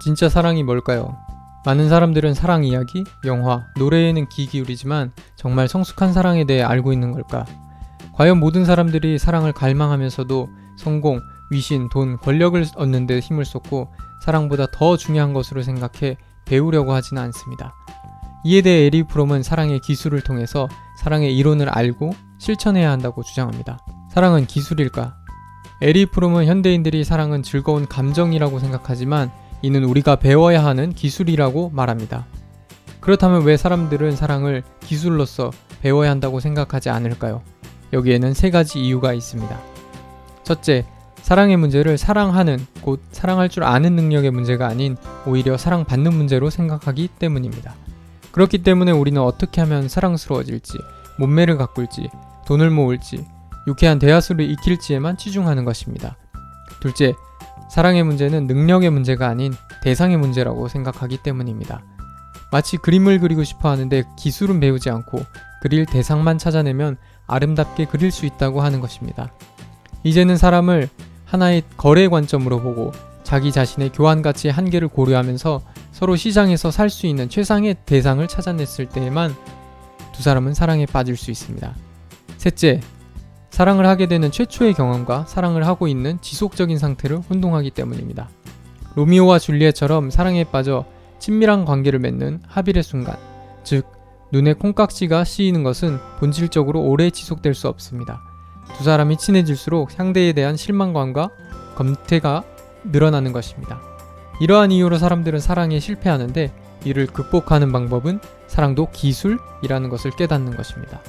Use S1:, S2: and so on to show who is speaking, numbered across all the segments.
S1: 진짜 사랑이 뭘까요? 많은 사람들은 사랑 이야기, 영화, 노래에는 귀 기울이지만 정말 성숙한 사랑에 대해 알고 있는 걸까? 과연 모든 사람들이 사랑을 갈망하면서도 성공, 위신, 돈, 권력을 얻는 데 힘을 쏟고 사랑보다 더 중요한 것으로 생각해 배우려고 하지는 않습니다. 이에 대해 에릭 프롬은 사랑의 기술을 통해서 사랑의 이론을 알고 실천해야 한다고 주장합니다. 사랑은 기술일까? 에릭 프롬은 현대인들이 사랑은 즐거운 감정이라고 생각하지만 이는 우리가 배워야 하는 기술이라고 말합니다. 그렇다면 왜 사람들은 사랑을 기술로서 배워야 한다고 생각하지 않을까요? 여기에는 3가지 이유가 있습니다. 첫째, 사랑의 문제를 사랑하는, 곧 사랑할 줄 아는 능력의 문제가 아닌 오히려 사랑받는 문제로 생각하기 때문입니다. 그렇기 때문에 우리는 어떻게 하면 사랑스러워질지, 몸매를 가꿀지, 돈을 모을지, 유쾌한 대화수를 익힐지에만 치중하는 것입니다. 둘째, 사랑의 문제는 능력의 문제가 아닌 대상의 문제라고 생각하기 때문입니다. 마치 그림을 그리고 싶어 하는데 기술은 배우지 않고 그릴 대상만 찾아내면 아름답게 그릴 수 있다고 하는 것입니다. 이제는 사람을 하나의 거래 관점으로 보고 자기 자신의 교환 가치의 한계를 고려하면서 서로 시장에서 살 수 있는 최상의 대상을 찾아냈을 때에만 두 사람은 사랑에 빠질 수 있습니다. 셋째, 사랑을 하게 되는 최초의 경험과 사랑을 하고 있는 지속적인 상태를 혼동하기 때문입니다. 로미오와 줄리엣처럼 사랑에 빠져 친밀한 관계를 맺는 하빌의 순간, 즉 눈에 콩깍지가 씌이는 것은 본질적으로 오래 지속될 수 없습니다. 두 사람이 친해질수록 상대에 대한 실망감과 검태가 늘어나는 것입니다. 이러한 이유로 사람들은 사랑에 실패하는데 이를 극복하는 방법은 사랑도 기술이라는 것을 깨닫는 것입니다.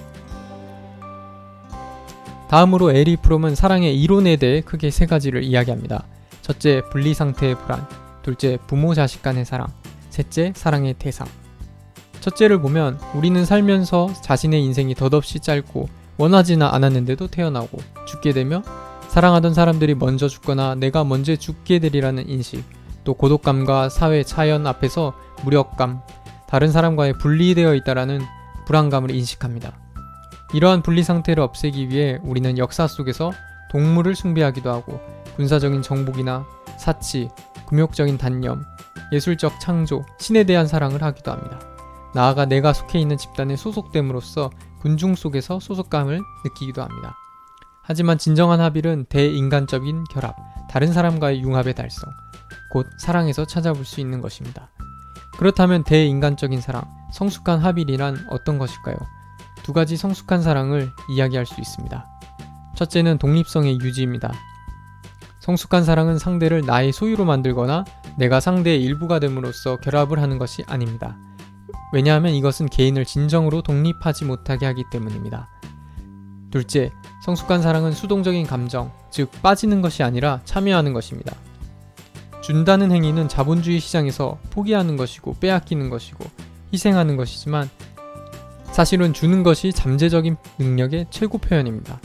S1: 다음으로 에릭 프롬은 사랑의 이론에 대해 크게 3가지를 이야기합니다. 첫째, 분리 상태의 불안. 둘째, 부모 자식 간의 사랑. 셋째, 사랑의 대상. 첫째를 보면 우리는 살면서 자신의 인생이 덧없이 짧고 원하지는 않았는데도 태어나고 죽게 되며 사랑하던 사람들이 먼저 죽거나 내가 먼저 죽게 되리라는 인식, 또 고독감과 사회 차연 앞에서 무력감, 다른 사람과의 분리되어 있다라는 불안감을 인식합니다. 이러한 분리 상태를 없애기 위해 우리는 역사 속에서 동물을 숭배하기도 하고 군사적인 정복이나 사치, 금욕적인 단념, 예술적 창조, 신에 대한 사랑을 하기도 합니다. 나아가 내가 속해 있는 집단에 소속됨으로써 군중 속에서 소속감을 느끼기도 합니다. 하지만 진정한 합일은 대인간적인 결합, 다른 사람과의 융합의 달성, 곧 사랑에서 찾아볼 수 있는 것입니다. 그렇다면 대인간적인 사랑, 성숙한 합일이란 어떤 것일까요? 2가지 성숙한 사랑을 이야기할 수 있습니다. 첫째는 독립성의 유지입니다. 성숙한 사랑은 상대를 나의 소유로 만들거나 내가 상대의 일부가 됨으로써 결합을 하는 것이 아닙니다. 왜냐하면 이것은 개인을 진정으로 독립하지 못하게 하기 때문입니다. 둘째, 성숙한 사랑은 수동적인 감정, 즉 빠지는 것이 아니라 참여하는 것입니다. 준다는 행위는 자본주의 시장에서 포기하는 것이고 빼앗기는 것이고 희생하는 것이지만 사실은 주는 것이 잠재적인 능력의 최고 표현입니다.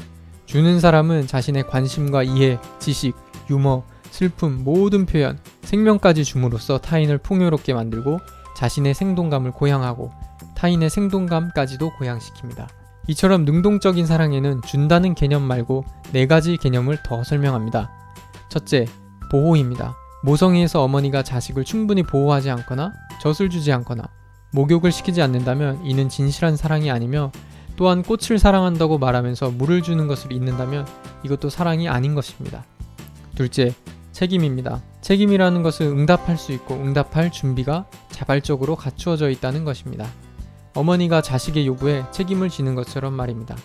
S1: 주는 사람은 자신의 관심과 이해, 지식, 유머, 슬픔, 모든 표현, 생명까지 줌으로써 타인을 풍요롭게 만들고 자신의 생동감을 고양하고 타인의 생동감까지도 고양시킵니다. 이처럼 능동적인 사랑에는 준다는 개념 말고 4가지 개념을 더 설명합니다. 첫째, 보호입니다. 모성애에서 어머니가 자식을 충분히 보호하지 않거나 젖을 주지 않거나 목욕을 시키지 않는다면 이는 진실한 사랑이 아니며 또한 꽃을 사랑한다고 말하면서 물을 주는 것을 잊는다면 이것도 사랑이 아닌 것입니다. 둘째, 책임입니다. 책임이라는 것은 응답할 수 있고 응답할 준비가 자발적으로 갖추어져 있다는 것입니다. 어머니가 자식의 요구에 책임을 지는 것처럼 말입니다.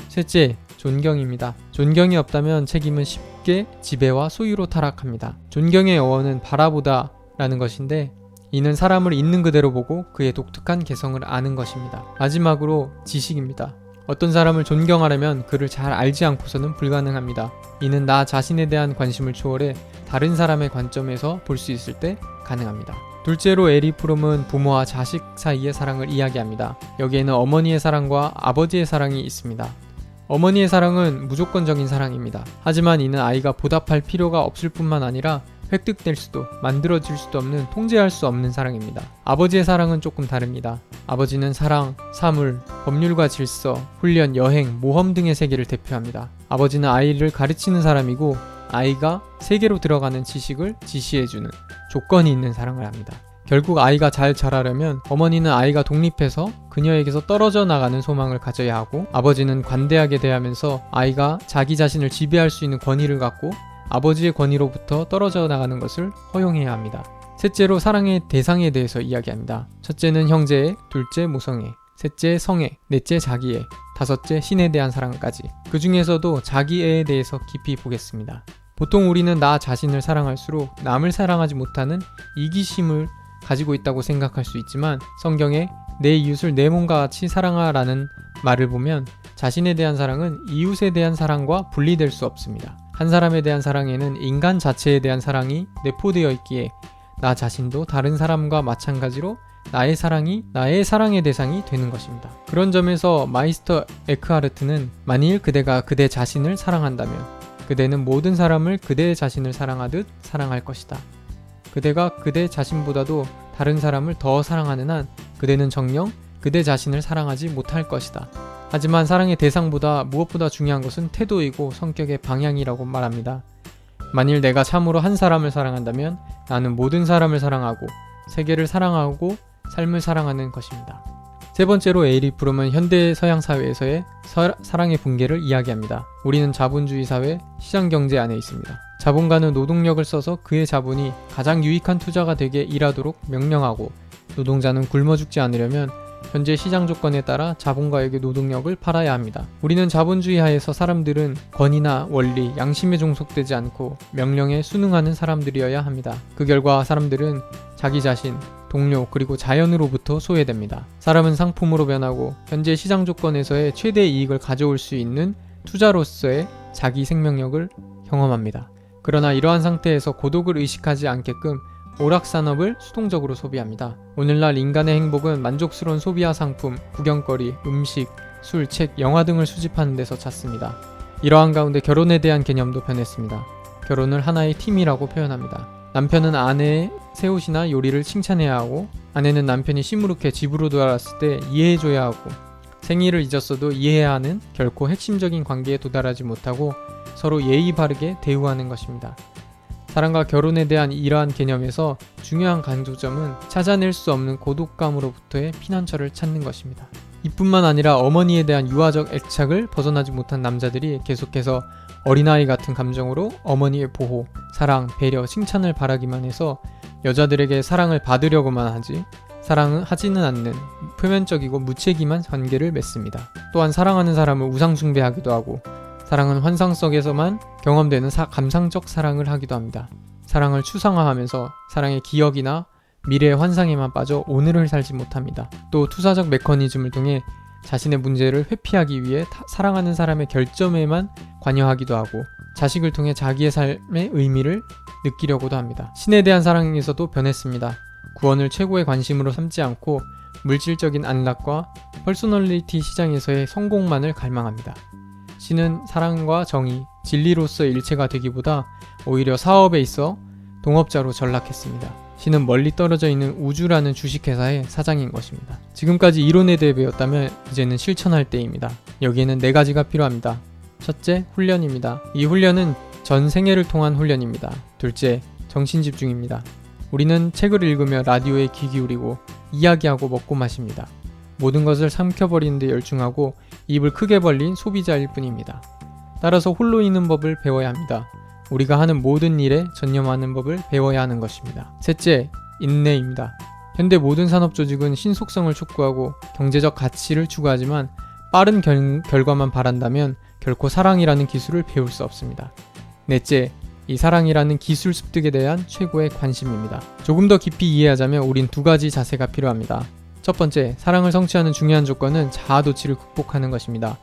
S1: 셋째, 존경입니다. 존경이 없다면 책임은 쉽게 지배와 소유로 타락합니다. 존경의 어원은 바라보다 라는 것인데 이는 사람을 있는 그대로 보고 그의 독특한 개성을 아는 것입니다. 마지막으로 지식입니다. 어떤 사람을 존경하려면 그를 잘 알지 않고서는 불가능합니다. 이는 나 자신에 대한 관심을 초월해 다른 사람의 관점에서 볼 수 있을 때 가능합니다. 둘째로 에릭 프롬은 부모와 자식 사이의 사랑을 이야기합니다. 여기에는 어머니의 사랑과 아버지의 사랑이 있습니다. 어머니의 사랑은 무조건적인 사랑입니다. 하지만 이는 아이가 보답할 필요가 없을 뿐만 아니라 획득될 수도 만들어질 수도 없는 통제할 수 없는 사랑입니다. 아버지의 사랑은 조금 다릅니다. 아버지는 사랑, 사물, 법률과 질서, 훈련, 여행, 모험 등의 세계를 대표합니다. 아버지는 아이를 가르치는 사람이고 아이가 세계로 들어가는 지식을 지시해주는 조건이 있는 사랑을 합니다. 결국 아이가 잘 자라려면 어머니는 아이가 독립해서 그녀에게서 떨어져 나가는 소망을 가져야 하고, 아버지는 관대하게 대하면서 아이가 자기 자신을 지배할 수 있는 권위를 갖고 아버지의 권위로부터 떨어져 나가는 것을 허용해야 합니다. 셋째로 사랑의 대상에 대해서 이야기합니다. 첫째는 형제애, 둘째 모성애, 셋째 성애, 넷째 자기애, 다섯째 신에 대한 사랑까지. 그 중에서도 자기애에 대해서 깊이 보겠습니다. 보통 우리는 나 자신을 사랑할수록 남을 사랑하지 못하는 이기심을 가지고 있다고 생각할 수 있지만, 성경에 내 이웃을 내 몸과 같이 사랑하라는 말을 보면 자신에 대한 사랑은 이웃에 대한 사랑과 분리될 수 없습니다. 한 사람에 대한 사랑에는 인간 자체에 대한 사랑이 내포되어 있기에 나 자신도 다른 사람과 마찬가지로 나의 사랑이 나의 사랑의 대상이 되는 것입니다. 그런 점에서 마이스터 에크하르트는 만일 그대가 그대 자신을 사랑한다면 그대는 모든 사람을 그대 자신을 사랑하듯 사랑할 것이다. 그대가 그대 자신보다도 다른 사람을 더 사랑하는 한 그대는 정녕 그대 자신을 사랑하지 못할 것이다. 하지만 사랑의 대상보다 무엇보다 중요한 것은 태도이고 성격의 방향이라고 말합니다. 만일 내가 참으로 한 사람을 사랑한다면 나는 모든 사람을 사랑하고 세계를 사랑하고 삶을 사랑하는 것입니다. 세 번째로 에이리 프롬은 현대 서양 사회에서의 사랑의 붕괴를 이야기합니다. 우리는 자본주의 사회, 시장경제 안에 있습니다. 자본가는 노동력을 써서 그의 자본이 가장 유익한 투자가 되게 일하도록 명령하고, 노동자는 굶어 죽지 않으려면 현재 시장 조건에 따라 자본가에게 노동력을 팔아야 합니다. 우리는 자본주의 하에서 사람들은 권위나 원리, 양심에 종속되지 않고 명령에 순응하는 사람들이어야 합니다. 그 결과 사람들은 자기 자신, 동료, 그리고 자연으로부터 소외됩니다. 사람은 상품으로 변하고 현재 시장 조건에서의 최대 이익을 가져올 수 있는 투자로서의 자기 생명력을 경험합니다. 그러나 이러한 상태에서 고독을 의식하지 않게끔 오락산업을 수동적으로 소비합니다. 오늘날 인간의 행복은 만족스러운 소비와 상품, 구경거리, 음식, 술, 책, 영화 등을 수집하는 데서 찾습니다. 이러한 가운데 결혼에 대한 개념도 변했습니다. 결혼을 하나의 팀이라고 표현합니다. 남편은 아내의 새 옷이나 요리를 칭찬해야 하고, 아내는 남편이 시무룩해 집으로 돌아왔을 때 이해해줘야 하고, 생일을 잊었어도 이해해야 하는 결코 핵심적인 관계에 도달하지 못하고 서로 예의 바르게 대우하는 것입니다. 사랑과 결혼에 대한 이러한 개념에서 중요한 강조점은 찾아낼 수 없는 고독감으로부터의 피난처를 찾는 것입니다. 이뿐만 아니라 어머니에 대한 유아적 애착을 벗어나지 못한 남자들이 계속해서 어린아이 같은 감정으로 어머니의 보호, 사랑, 배려, 칭찬을 바라기만 해서 여자들에게 사랑을 받으려고만 하지 사랑은 하지는 않는 표면적이고 무책임한 관계를 맺습니다. 또한 사랑하는 사람을 우상숭배하기도 하고, 사랑은 환상 속에서만 경험되는 감상적 사랑을 하기도 합니다. 사랑을 추상화하면서 사랑의 기억이나 미래의 환상에만 빠져 오늘을 살지 못합니다. 또 투사적 메커니즘을 통해 자신의 문제를 회피하기 위해 사랑하는 사람의 결점에만 관여하기도 하고, 자식을 통해 자기의 삶의 의미를 느끼려고도 합니다. 신에 대한 사랑에서도 변했습니다. 구원을 최고의 관심으로 삼지 않고 물질적인 안락과 퍼스널리티 시장에서의 성공만을 갈망합니다. 신은 사랑과 정의, 진리로서의 일체가 되기보다 오히려 사업에 있어 동업자로 전락했습니다. 신은 멀리 떨어져 있는 우주라는 주식회사의 사장인 것입니다. 지금까지 이론에 대해 배웠다면 이제는 실천할 때입니다. 여기에는 4가지가 필요합니다. 첫째, 훈련입니다. 이 훈련은 전 생애를 통한 훈련입니다. 둘째, 정신집중입니다. 우리는 책을 읽으며 라디오에 귀 기울이고 이야기하고 먹고 마십니다. 모든 것을 삼켜버리는 데 열중하고 입을 크게 벌린 소비자일 뿐입니다. 따라서 홀로 있는 법을 배워야 합니다. 우리가 하는 모든 일에 전념하는 법을 배워야 하는 것입니다. 셋째, 인내입니다. 현대 모든 산업 조직은 신속성을 촉구하고 경제적 가치를 추구하지만 빠른 결과만 바란다면 결코 사랑이라는 기술을 배울 수 없습니다. 넷째, 이 사랑이라는 기술 습득에 대한 최고의 관심입니다. 조금 더 깊이 이해하자면 우린 2가지 자세가 필요합니다. 첫 번째, 사랑을 성취하는 중요한 조건은 자아도취를 극복하는 것입니다.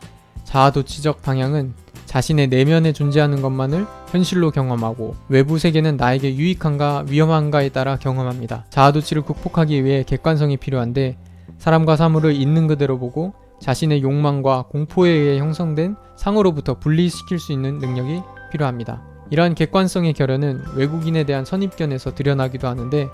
S1: 자아도취적 방향은 자신의 내면에 존재하는 것만을 현실로 경험하고, 외부 세계는 나에게 유익한가 위험한가에 따라 경험합니다. 자아도취를 극복하기 위해 객관성이 필요한데, 사람과 사물을 있는 그대로 보고 자신의 욕망과 공포에 의해 형성된 상으로부터 분리시킬 수 있는 능력이 필요합니다. 이러한 객관성의 결여는 외국인에 대한 선입견에서 드러나기도 하는데,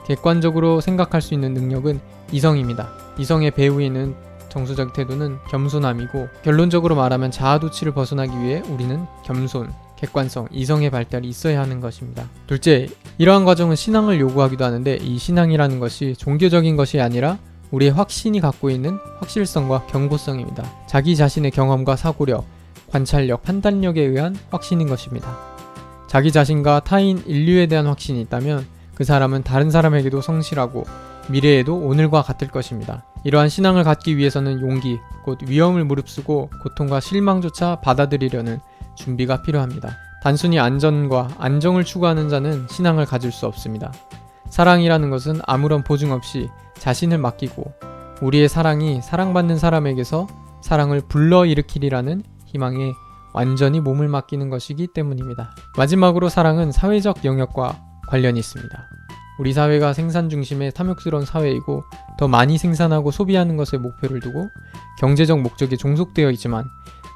S1: 객관적으로 생각할 수 있는 능력은 이성입니다. 이성의 배후에는 정서적 태도는 겸손함이고, 결론적으로 말하면 자아도취를 벗어나기 위해 우리는 겸손, 객관성, 이성의 발달이 있어야 하는 것입니다. 둘째, 이러한 과정은 신앙을 요구하기도 하는데 이 신앙이라는 것이 종교적인 것이 아니라 우리의 확신이 갖고 있는 확실성과 경고성입니다. 자기 자신의 경험과 사고력, 관찰력, 판단력에 의한 확신인 것입니다. 자기 자신과 타인 인류에 대한 확신이 있다면 그 사람은 다른 사람에게도 성실하고 미래에도 오늘과 같을 것입니다. 이러한 신앙을 갖기 위해서는 용기, 곧 위험을 무릅쓰고 고통과 실망조차 받아들이려는 준비가 필요합니다. 단순히 안전과 안정을 추구하는 자는 신앙을 가질 수 없습니다. 사랑이라는 것은 아무런 보증 없이 자신을 맡기고 우리의 사랑이 사랑받는 사람에게서 사랑을 불러일으키리라는 희망에 완전히 몸을 맡기는 것이기 때문입니다. 마지막으로 사랑은 사회적 영역과 관련이 있습니다. 우리 사회가 생산 중심의 탐욕스러운 사회이고 더 많이 생산하고 소비하는 것에 목표를 두고 경제적 목적에 종속되어 있지만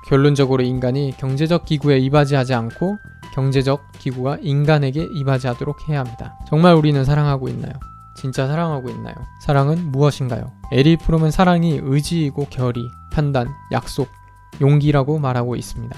S1: 결론적으로 인간이 경제적 기구에 이바지하지 않고 경제적 기구가 인간에게 이바지하도록 해야 합니다. 정말 우리는 사랑하고 있나요? 진짜 사랑하고 있나요? 사랑은 무엇인가요? 에릭 프롬은 사랑이 의지이고 결의, 판단, 약속, 용기라고 말하고 있습니다.